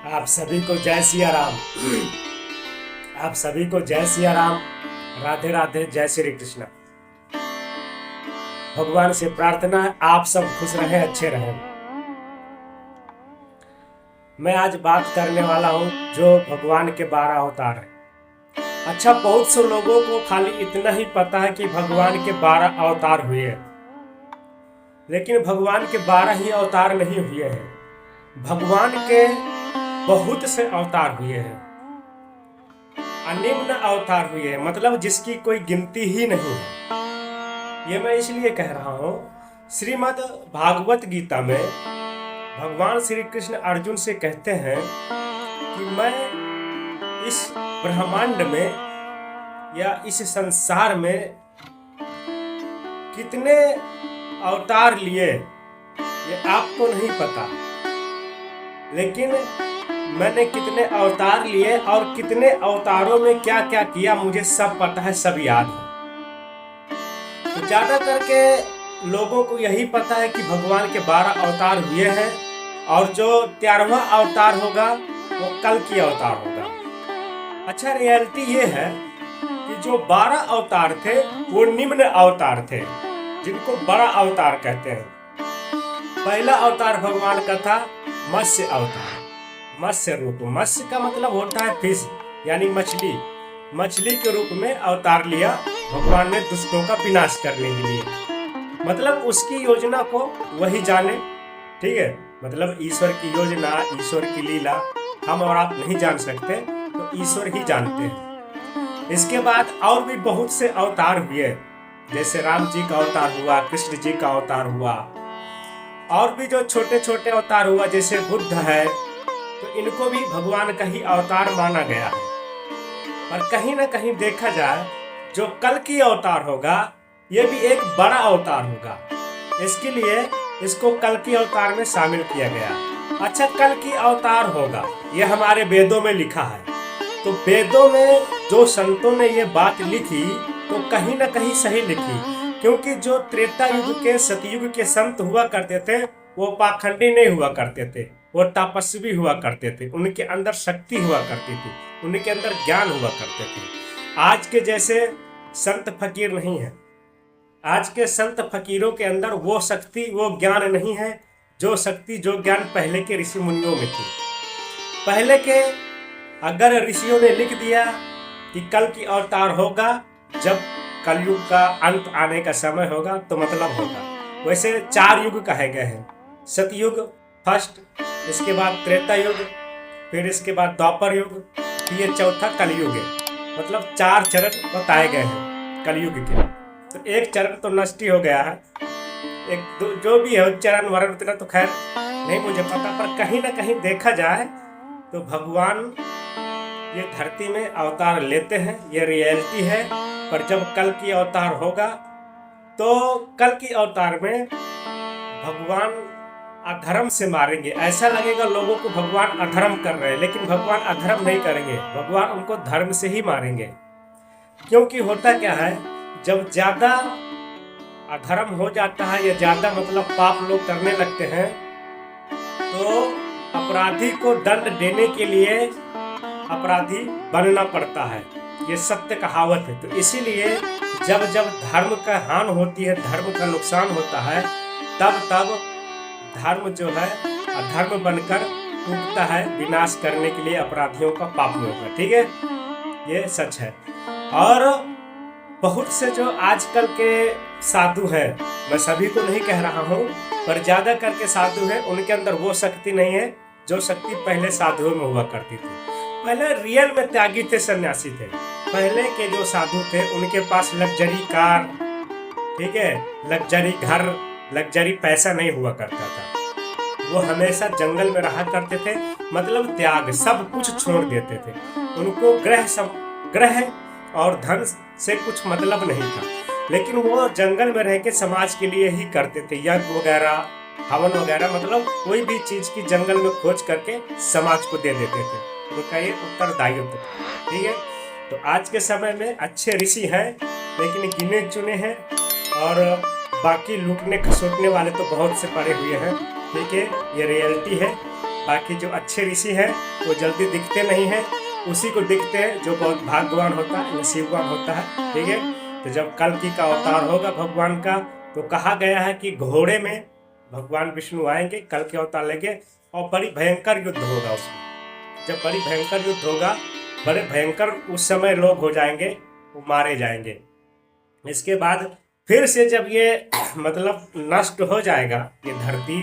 आप सभी को जय सिया राम। आप सभी को जय सिया राम। राधे राधे, जय श्री कृष्ण। भगवान से प्रार्थना है आप सब खुश रहें, अच्छे रहें। मैं आज बात करने वाला हूँ जो भगवान के 12 अवतार हैं। अच्छा, बहुत से लोगों को खाली इतना ही पता है कि भगवान के 12 अवतार हुए हैं, लेकिन भगवान के 12 ही अवतार नहीं हुए हैं। भगवान के बहुत से अवतार हुए हैं, अनिम्न अवतार हुए हैं, मतलब जिसकी कोई गिनती ही नहीं है। ये मैं इसलिए कह रहा हूँ, श्रीमद् भागवत गीता में भगवान श्री कृष्ण अर्जुन से कहते हैं कि मैं इस ब्रह्मांड में या इस संसार में कितने अवतार लिए ये आपको नहीं पता, लेकिन मैंने कितने अवतार लिए और कितने अवतारों में क्या क्या किया मुझे सब पता है, सब याद है। तो ज्यादा करके लोगों को यही पता है कि भगवान के 12 अवतार हुए हैं और जो 13वां अवतार होगा वो कल की अवतार होगा। अच्छा, रियलिटी ये है कि जो 12 अवतार थे वो निम्न अवतार थे, जिनको बड़ा अवतार कहते हैं। पहला अवतार भगवान का था मत्स्य अवतार, मत्स्य रूप। मत्स्य का मतलब होता है फिश, यानी मछली। मछली के रूप में अवतार लिया भगवान ने दुष्टों का विनाश करने के लिए। मतलब उसकी योजना को वही जाने, ठीक है। मतलब ईश्वर की योजना, ईश्वर की लीला हम और आप नहीं जान सकते, तो ईश्वर ही जानते हैं। इसके बाद और भी बहुत से अवतार हुए, जैसे राम जी का अवतार हुआ, कृष्ण जी का अवतार हुआ, और भी जो छोटे छोटे अवतार हुआ जैसे बुद्ध है, तो इनको भी भगवान का ही अवतार माना गया है। पर कहीं ना कहीं देखा जाए, जो कल की अवतार होगा ये भी एक बड़ा अवतार होगा, इसके लिए इसको कल की अवतार में शामिल किया गया। अच्छा, कल की अवतार होगा ये हमारे वेदों में लिखा है, तो वेदों में जो संतों ने ये बात लिखी तो कहीं ना कहीं सही लिखी, क्योंकि जो त्रेता युग के सतयुग के संत हुआ करते थे वो पाखंडी नहीं हुआ करते थे, वो तपस्वी हुआ करते थे, उनके अंदर शक्ति हुआ करती थी, उनके अंदर ज्ञान हुआ करते थे। आज के जैसे संत फकीर नहीं है। आज के संत फकीरों के अंदर वो शक्ति, वो ज्ञान नहीं है, जो शक्ति जो ज्ञान पहले के ऋषि मुनियों में थी। पहले के अगर ऋषियों ने लिख दिया कि कल की अवतार होगा, जब कलयुग का अंत आने का समय होगा, तो मतलब होगा। वैसे 4 युग कहे गए हैं, सतयुग फर्स्ट, इसके बाद त्रेता युग, फिर इसके बाद द्वापर युग, फिर ये चौथा कलयुग है। मतलब 4 चरण बताए गए हैं कलयुग के। तो एक चरण तो नष्ट ही हो गया है, एक जो भी है चरण वरण उतना तो खैर नहीं मुझे पता, पर कहीं ना कहीं देखा जाए तो भगवान ये धरती में अवतार लेते हैं, ये रियलिटी है। पर जब कल की अवतार होगा तो कल की अवतार में भगवान अधर्म से मारेंगे। ऐसा लगेगा लोगों को भगवान अधर्म कर रहे हैं, लेकिन भगवान अधर्म नहीं करेंगे, भगवान उनको धर्म से ही मारेंगे। क्योंकि होता क्या है, जब ज्यादा अधर्म हो जाता है या ज्यादा मतलब पाप लोग करने लगते हैं, तो अपराधी को दंड देने के लिए अपराधी बनना पड़ता है। ये सत्य कहावत है। तो इसीलिए जब जब धर्म का हानि होती है, धर्म का नुकसान होता है, तब तब धर्म जो है अधर्म बनकर टूटता है, विनाश करने के लिए अपराधियों का पाप में होगा। ठीक है, ये सच है। और बहुत से जो आजकल के साधु हैं, मैं सभी को नहीं कह रहा हूँ, पर ज्यादा करके साधु हैं, उनके अंदर वो शक्ति नहीं है जो शक्ति पहले साधुओं में हुआ करती थी। पहले रियल में त्यागी थे, सन्यासी थे। पहले के जो साधु थे उनके पास लग्जरी कार, ठीक है, लग्जरी घर, लग्जरी पैसा नहीं हुआ करता था। वो हमेशा जंगल में रहा करते थे, मतलब त्याग, सब कुछ छोड़ देते थे। उनको ग्रह और धन से कुछ मतलब नहीं था, लेकिन वो जंगल में रह के समाज के लिए ही करते थे, यज्ञ वगैरह, हवन वगैरह, मतलब कोई भी चीज की जंगल में खोज करके समाज को दे देते थे। उनका ये उत्तरदायित्व, ठीक है। तो आज के समय में अच्छे ऋषि हैं, लेकिन गिने चुने हैं, और बाकी लूटने खसोटने वाले तो बहुत से पड़े हुए हैं। ठीक है, ये रियलिटी है। बाकी जो अच्छे ऋषि हैं वो जल्दी दिखते नहीं हैं, उसी को दिखते हैं जो बहुत भाग्यवान होता है, नसीबवान होता है। ठीक है, तो जब कल्कि का अवतार होगा भगवान का, तो कहा गया है कि घोड़े में भगवान विष्णु आएंगे, कल के अवतार लेंगे और बड़ी भयंकर युद्ध होगा उसमें। जब बड़ी भयंकर युद्ध होगा, बड़े भयंकर उस समय लोग हो जाएंगे, वो मारे जाएंगे। इसके बाद फिर से जब ये मतलब नष्ट हो जाएगा ये धरती,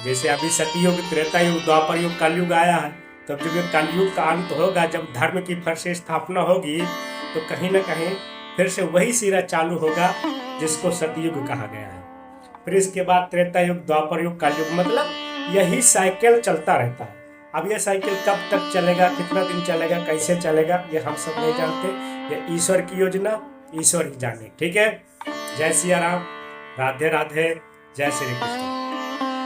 जैसे अभी सतयुग, त्रेता युग, द्वापर युग, कलयुग आया है, तब जब ये कलयुग का अंत होगा, जब धर्म की फिर से स्थापना होगी, तो कहीं ना कहीं फिर से वही सिरा चालू होगा जिसको सतयुग कहा गया है। फिर इसके बाद त्रेता युग, द्वापर युग, कलयुग, मतलब यही साइकिल चलता रहता है। अब ये साइकिल कब तक चलेगा, कितना दिन चलेगा, कैसे चलेगा, ये हम सब नहीं जानते। ये ईश्वर की योजना, ईश्वर ही जाने। ठीक है, जय सिया राम, राधे राधे, जय श्री कृष्ण।